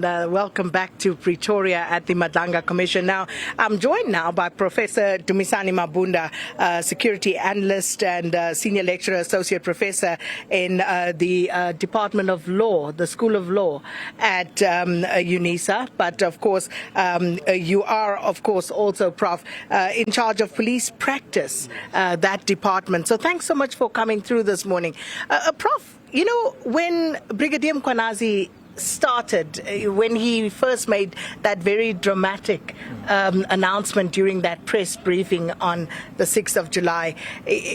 Welcome back to Pretoria at the Madlanga Commission. Now, I'm joined now by Professor Dumisani Mabunda, security analyst and senior lecturer, associate professor in the Department of Law, the School of Law at UNISA. But of course, you are, of course, also, Prof, in charge of police practice, that department. So thanks so much for coming through this morning. Prof, you know, when Brigadier Mkhwanazi started, when he first made that very dramatic announcement during that press briefing on the 6th of July,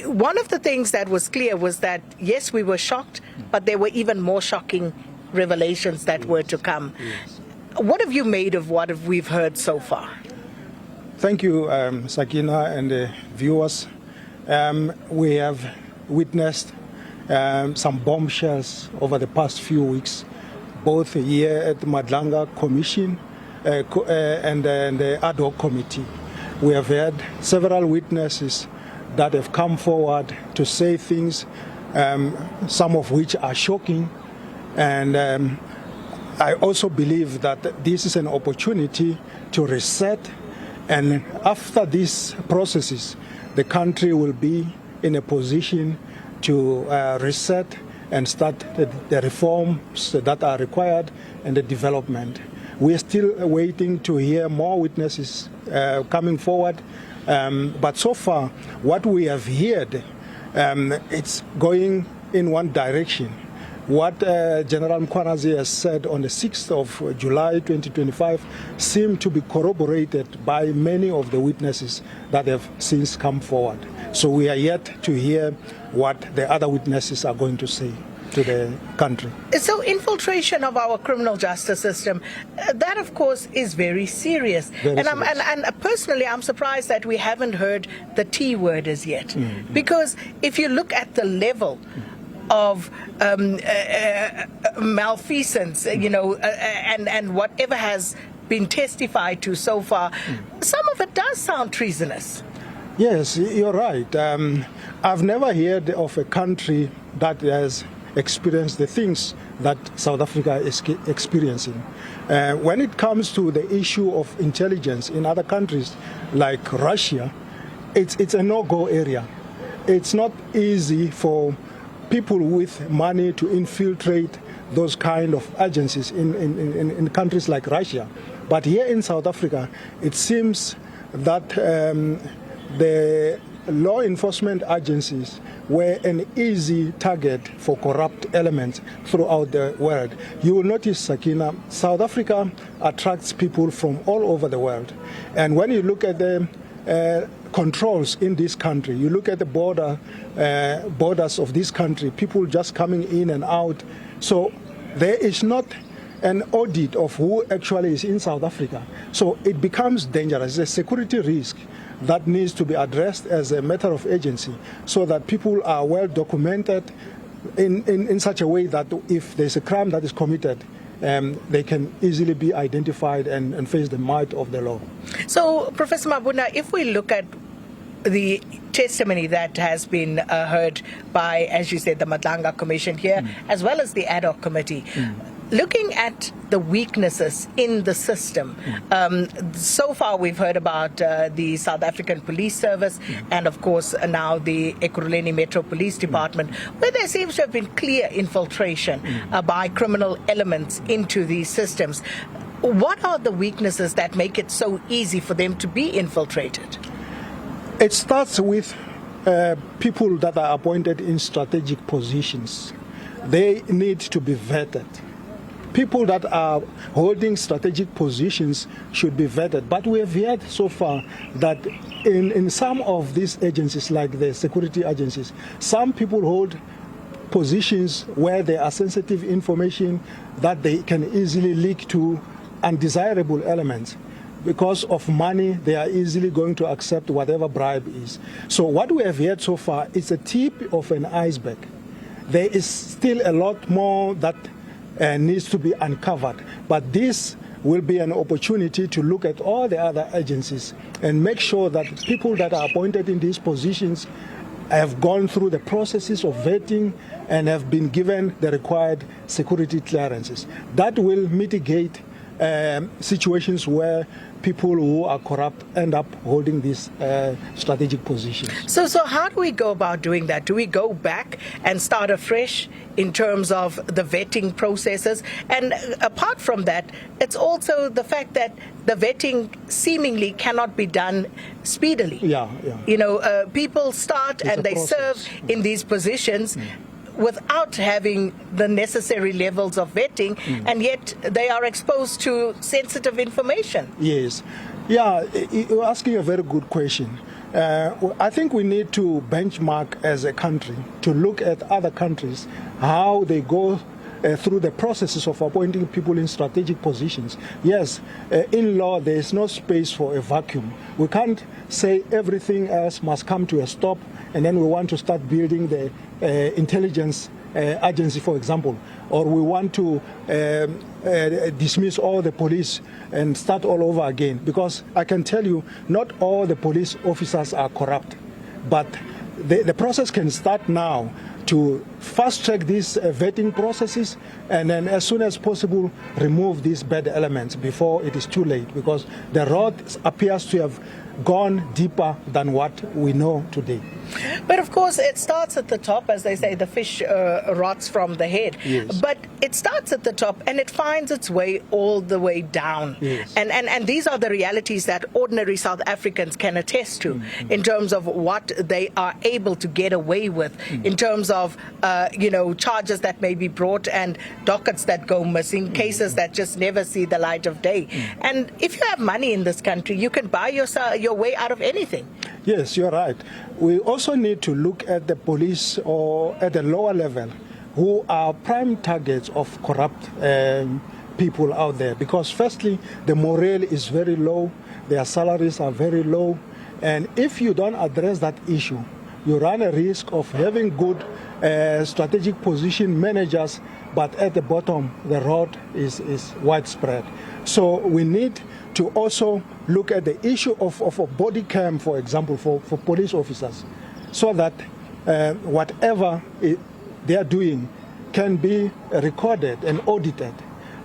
one of the things that was clear was that, yes, we were shocked, but there were even more shocking revelations that were to come. What have you made of what we've heard so far? Thank you, Sakina and the viewers. We have witnessed some bombshells over the past few weeks, both here at the Madlanga Commission and the ad hoc committee. We have had several witnesses that have come forward to say things, some of which are shocking. And I also believe that this is an opportunity to reset. And after these processes, the country will be in a position to reset and start the reforms that are required and the development. We are still waiting to hear more witnesses coming forward, but so far what we have heard, it's going in one direction. What General Mkhwanazi has said on the 6th of July 2025 seemed to be corroborated by many of the witnesses that have since come forward. So we are yet to hear what the other witnesses are going to say to the country. So infiltration of our criminal justice system, that of course is very serious. And personally, I'm surprised that we haven't heard the T word as yet. Because if you look at the level of malfeasance, you know, and whatever has been testified to so far, some of it does sound treasonous. Yes, you're right. I've never heard of a country that has experienced the things that South Africa is experiencing. When it comes to the issue of intelligence in other countries like Russia, it's a no-go area. It's not easy for people with money to infiltrate those kind of agencies in countries like Russia. But here in South Africa, it seems that the law enforcement agencies were an easy target for corrupt elements throughout the world. You will notice, Sakina, South Africa attracts people from all over the world. And when you look at the controls in this country, you look at the borders of this country, people just coming in and out. So there is not an audit of who actually is in South Africa. So it becomes dangerous. It's a security risk that needs to be addressed as a matter of agency so that people are well documented in such a way that if there's a crime that is committed, they can easily be identified and face the might of the law. So, Professor Mabunda, if we look at the testimony that has been heard by, as you said, the Madlanga Commission here, as well as the ad hoc committee, looking at the weaknesses in the system, so far we've heard about the South African Police Service and, of course, now the Ekurhuleni Metro Police Department, where there seems to have been clear infiltration by criminal elements into these systems. What are the weaknesses that make it so easy for them to be infiltrated? It starts with people that are appointed in strategic positions. They need to be vetted. People that are holding strategic positions should be vetted. But we have heard so far that in some of these agencies, like the security agencies, some people hold positions where there are sensitive information that they can easily leak to undesirable elements. Because of money, they are easily going to accept whatever bribe is. So what we have heard so far is a tip of an iceberg. There is still a lot more that needs to be uncovered. But this will be an opportunity to look at all the other agencies and make sure that people that are appointed in these positions have gone through the processes of vetting and have been given the required security clearances. That will mitigate situations where people who are corrupt end up holding these strategic positions. So how do we go about doing that? Do we go back and start afresh in terms of the vetting processes? And apart from that, it's also the fact that the vetting seemingly cannot be done speedily. Yeah. You know, people start and they serve in these positions without having the necessary levels of vetting, and yet they are exposed to sensitive information. Yes. Yeah, you're asking a very good question. I think we need to benchmark as a country to look at other countries, how they go through the processes of appointing people in strategic positions. Yes, in law there is no space for a vacuum. We can't say everything else must come to a stop and then we want to start building the intelligence agency, for example, or we want to dismiss all the police and start all over again. Because I can tell you, not all the police officers are corrupt, but the process can start now to fast-track these vetting processes and then as soon as possible remove these bad elements before it is too late, because the road appears to have gone deeper than what we know today. But of course it starts at the top, as they say, the fish rots from the head. Yes. But it starts at the top and it finds its way all the way down. Yes. And these are the realities that ordinary South Africans can attest to in terms of what they are able to get away with, in terms of charges that may be brought and dockets that go missing, cases that just never see the light of day. And if you have money in this country, you can buy your way out of anything. Yes, you're right. We also need to look at the police or at the lower level who are prime targets of corrupt people out there, because firstly, the morale is very low, their salaries are very low, and if you don't address that issue, you run a risk of having good strategic position managers, but at the bottom, the road is widespread. So we need to also look at the issue of a body cam, for example, for police officers, so that whatever they are doing can be recorded and audited,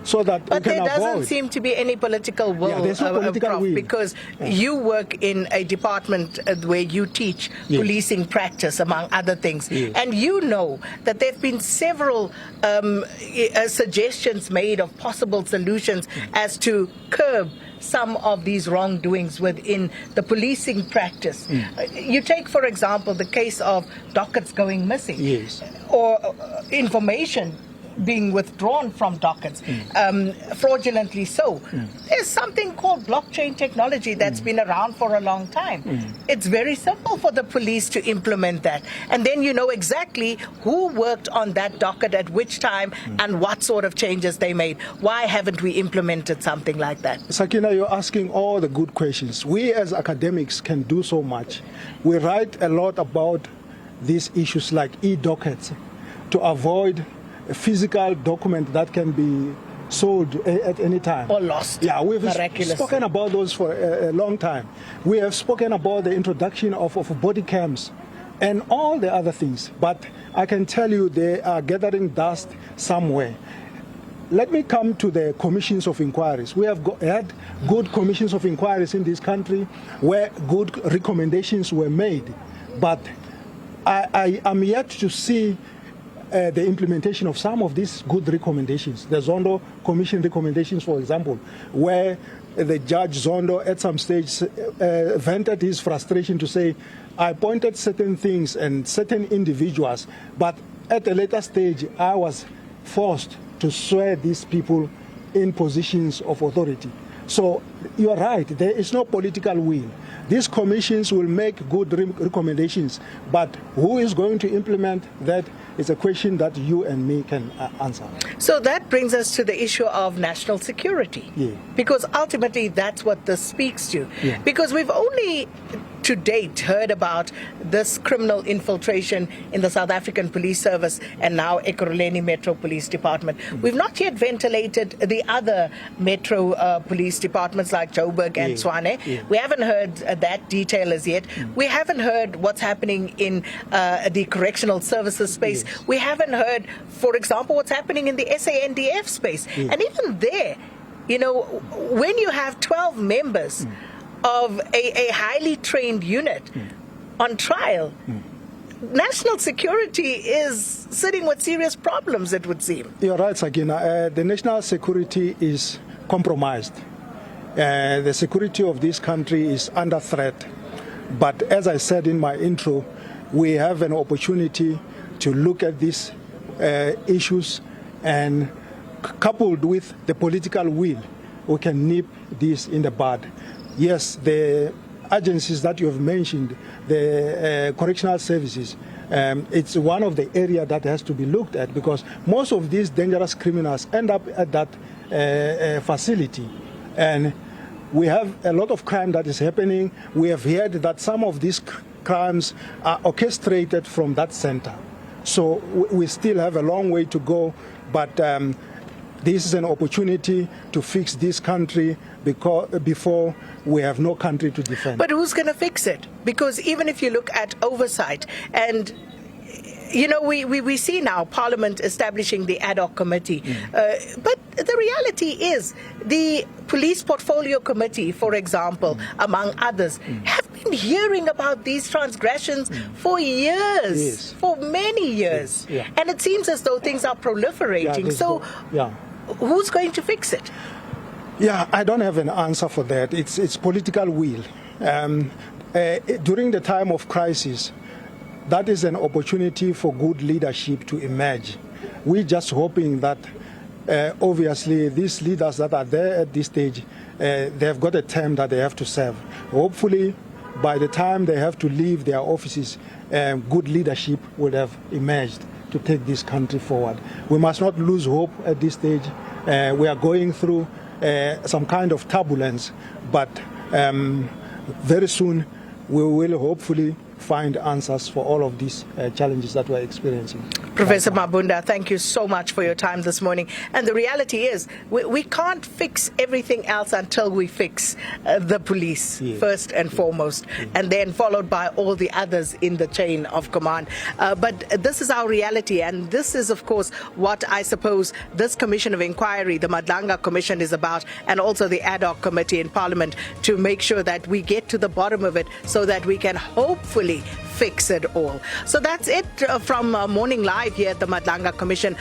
so that but we can there doesn't avoid. seem to be any political will, there's no political Prof, will. because you work in a department where you teach policing practice, among other things, and you know that there have been several suggestions made of possible solutions as to curb some of these wrongdoings within the policing practice. You take, for example, the case of dockets going missing, or information being withdrawn from dockets, fraudulently so. There's something called blockchain technology that's been around for a long time. It's very simple for the police to implement that. And then you know exactly who worked on that docket at which time and what sort of changes they made. Why haven't we implemented something like that? Sakina, you're asking all the good questions. We as academics can do so much. We write a lot about these issues like e-dockets to avoid a physical document that can be sold at any time. Or lost. Yeah, we've spoken about those for a long time. We have spoken about the introduction of body cams and all the other things. But I can tell you they are gathering dust somewhere. Let me come to the commissions of inquiries. We have had good commissions of inquiries in this country where good recommendations were made. But I am yet to see the implementation of some of these good recommendations. The Zondo Commission recommendations, for example, where the Judge Zondo at some stage vented his frustration to say, I pointed certain things and certain individuals, but at a later stage, I was forced to swear these people in positions of authority. So you are right, there is no political will. These commissions will make good recommendations, but who is going to implement that is a question that you and me can answer. So that brings us to the issue of national security. Because ultimately that's what this speaks to. Because we've only to date heard about this criminal infiltration in the South African Police Service and now Ekurhuleni Metro Police Department. We've not yet ventilated the other metro police departments like Joburg and Tshwane. We haven't heard that detail as yet. We haven't heard what's happening in the correctional services space. We haven't heard, for example, what's happening in the SANDF space. And even there, you know, when you have 12 members of a highly trained unit on trial, national security is sitting with serious problems, it would seem. You're right, Sakina. The national security is compromised. The security of this country is under threat. But as I said in my intro, we have an opportunity to look at these issues, and coupled with the political will, we can nip this in the bud. Yes, the agencies that you have mentioned, the correctional services, it's one of the areas that has to be looked at, because most of these dangerous criminals end up at that facility. And we have a lot of crime that is happening. We have heard that some of these crimes are orchestrated from that center. So we still have a long way to go, but this is an opportunity to fix this country before we have no country to defend. But who's going to fix it? Because even if you look at oversight, and you know, we see now Parliament establishing the ad hoc committee, but the reality is the Police Portfolio Committee, for example, among others, have been hearing about these transgressions for years, for many years. And it seems as though things are proliferating. Who's going to fix it? Yeah, I don't have an answer for that. It's political will. During the time of crisis, that is an opportunity for good leadership to emerge. We're just hoping that, obviously, these leaders that are there at this stage, they've got a term that they have to serve. Hopefully, by the time they have to leave their offices, good leadership would have emerged to take this country forward. We must not lose hope at this stage. We are going through some kind of turbulence, but very soon we will hopefully find answers for all of these challenges that we're experiencing. Professor Mabunda, thank you so much for your time this morning. And the reality is, we can't fix everything else until we fix the police, first and foremost, and then followed by all the others in the chain of command. But this is our reality, and this is, of course, what I suppose this Commission of Inquiry, the Madlanga Commission, is about, and also the ad hoc committee in Parliament, to make sure that we get to the bottom of it so that we can hopefully fix it all. So that's it from Morning Live here at the Madlanga Commission.